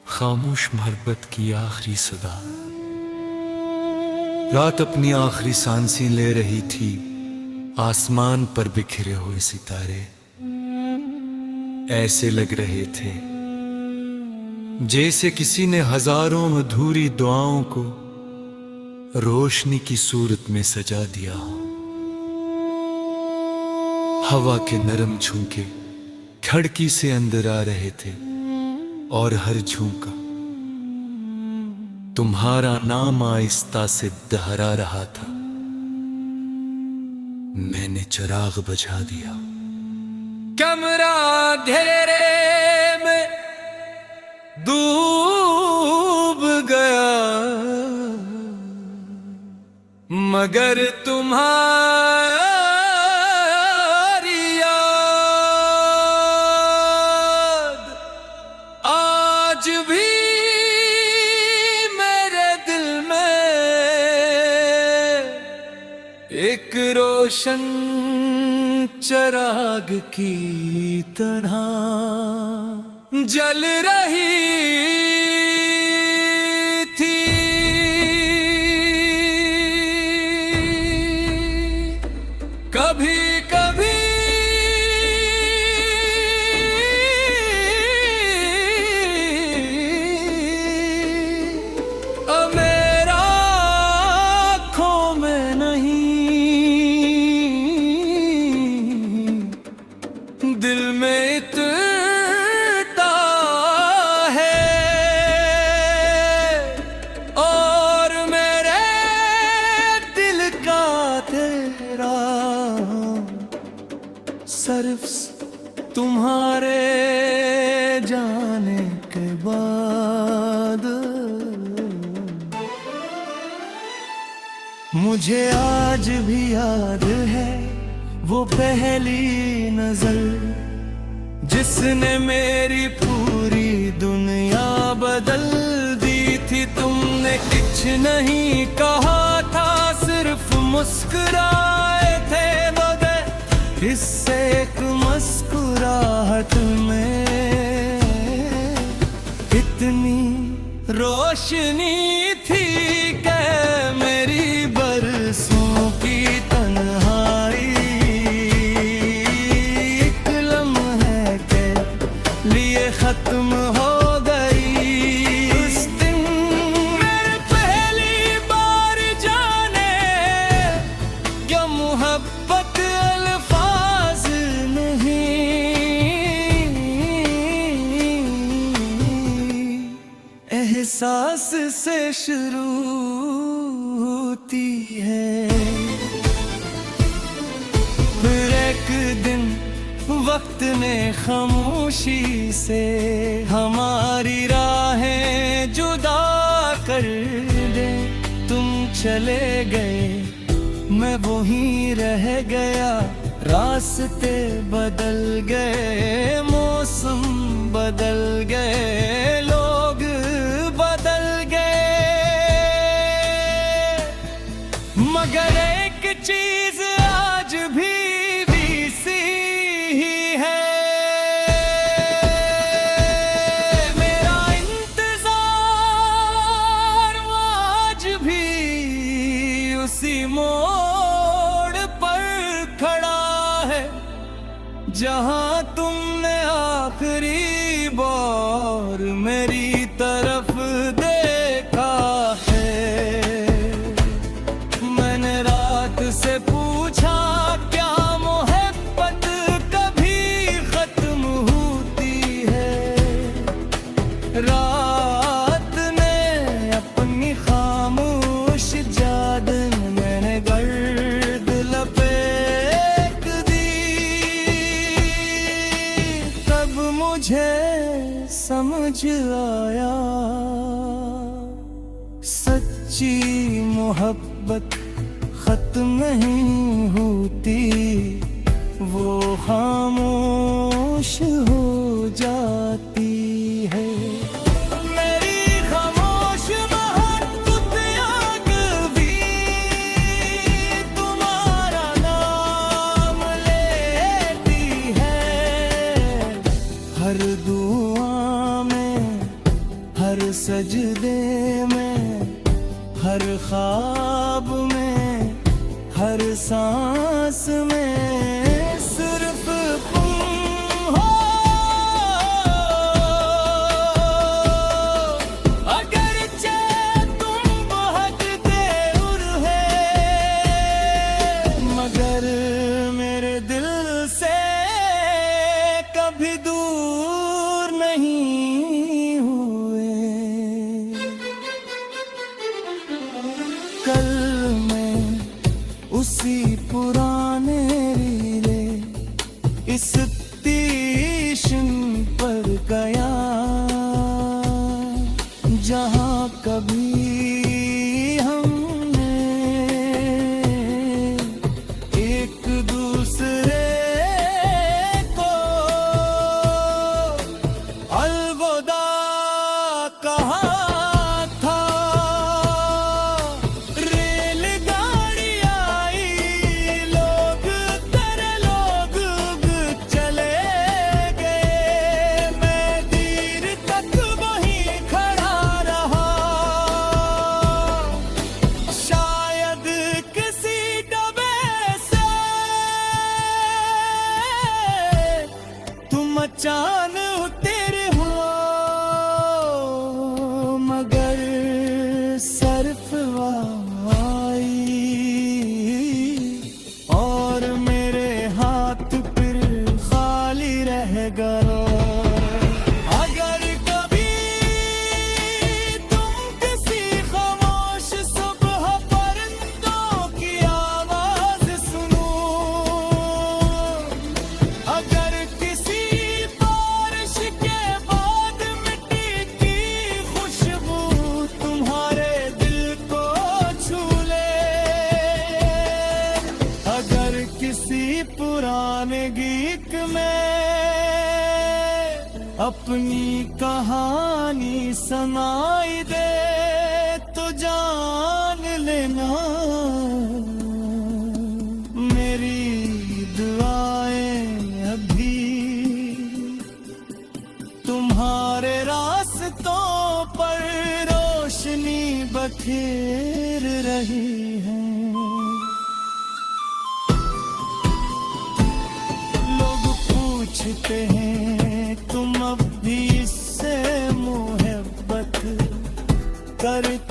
खामोश मोहब्बत की आखिरी सदा। रात अपनी आखिरी सांसें ले रही थी, आसमान पर बिखरे हुए सितारे ऐसे लग रहे थे जैसे किसी ने हजारों अधूरी दुआओं को रोशनी की सूरत में सजा दिया हो। हवा के नरम झोंके खिड़की से अंदर आ रहे थे और हर झोंका तुम्हारा नाम आहिस्ता से दोहरा रहा था। मैंने चिराग बुझा दिया, कमरा अंधेरे में डूब गया, मगर तुम्हारी याद आज भी मेरे दिल में एक रोशन चिराग की तरह जल रही थी। कभी कभी मेरा आँखों में नहीं दिल में इतना है, और मेरे दिल का तेरा सिर्फ तुम्हारे जाने के बाद। मुझे आज भी याद है वो पहली नजर जिसने मेरी पूरी दुनिया बदल दी थी। तुमने कुछ नहीं कहा था, सिर्फ मुस्कुराए थे मगर इससे एक मुस्कुराहट में इतनी रोशनी थी कि मेरी बरसों की तन्हाई एक लम्हे के लिए खत्म हो गई। उस दिन मेरे पहली बार जाने क्या मोहब्बत अल्फाज नहीं, एहसास से शुरू होती है। फिर एक दिन वक्त ने खामोशी से हमारी राहें जुदा कर दे। तुम चले गए, मैं वहीं रह गया, रास्ते बदल गए, मौसम बदल गए, लोग बदल गए, मगर एक चीज आज भी वैसी ही है। मेरा इंतजार आज भी उसी मोड़ पर खड़ा है जहां तुमने आखिरी बार मेरी तरफ देखा है। मैंने रात से पूछा क्या मोहब्बत कभी खत्म होती है। रात ने अपनी खामोश याद मैंने गर्द लपेट दी। तब मुझे समझ आया सच्ची मोहब्बत खत्म नहीं होती, वो खामोश हो जाती है। मेरी खामोश मोहब्बत आग भी तुम्हारा नाम ले सजदे में, हर ख्वाब में, हर सांस में सिर्फ तुम हो। अगरचे तुम बहकते उर है, मगर मेरे दिल से कभी दूर नहीं हुए। कल मैं उसी पुराने रीले इस स्टेशन पर गया, जहां कभी हमने एक दूसरे को अलविदा कहा था। रेलगाड़ी आई, लोग तेरे लोग चले गए, मैं देर तक वहीं खड़ा रहा। शायद किसी डबे से तुम अचानक उतर हो, मगर सर्फ आई और मेरे हाथ फिर खाली रह गए। अगर कभी तुम किसी खामोश सुबह परिंदों की आवाज सुनो, अगर किसी बारिश के बाद मिट्टी की खुशबू तुम्हारे दिल को छू ले, अगर किसी पुराने गीत में अपनी कहानी सुनाई दे, तो जान लेना मेरी दुआएं अभी तुम्हारे रास्तों पर रोशनी बखेर रही है। लोग पूछते हैं तुम अब भी इससे मोहब्बत करते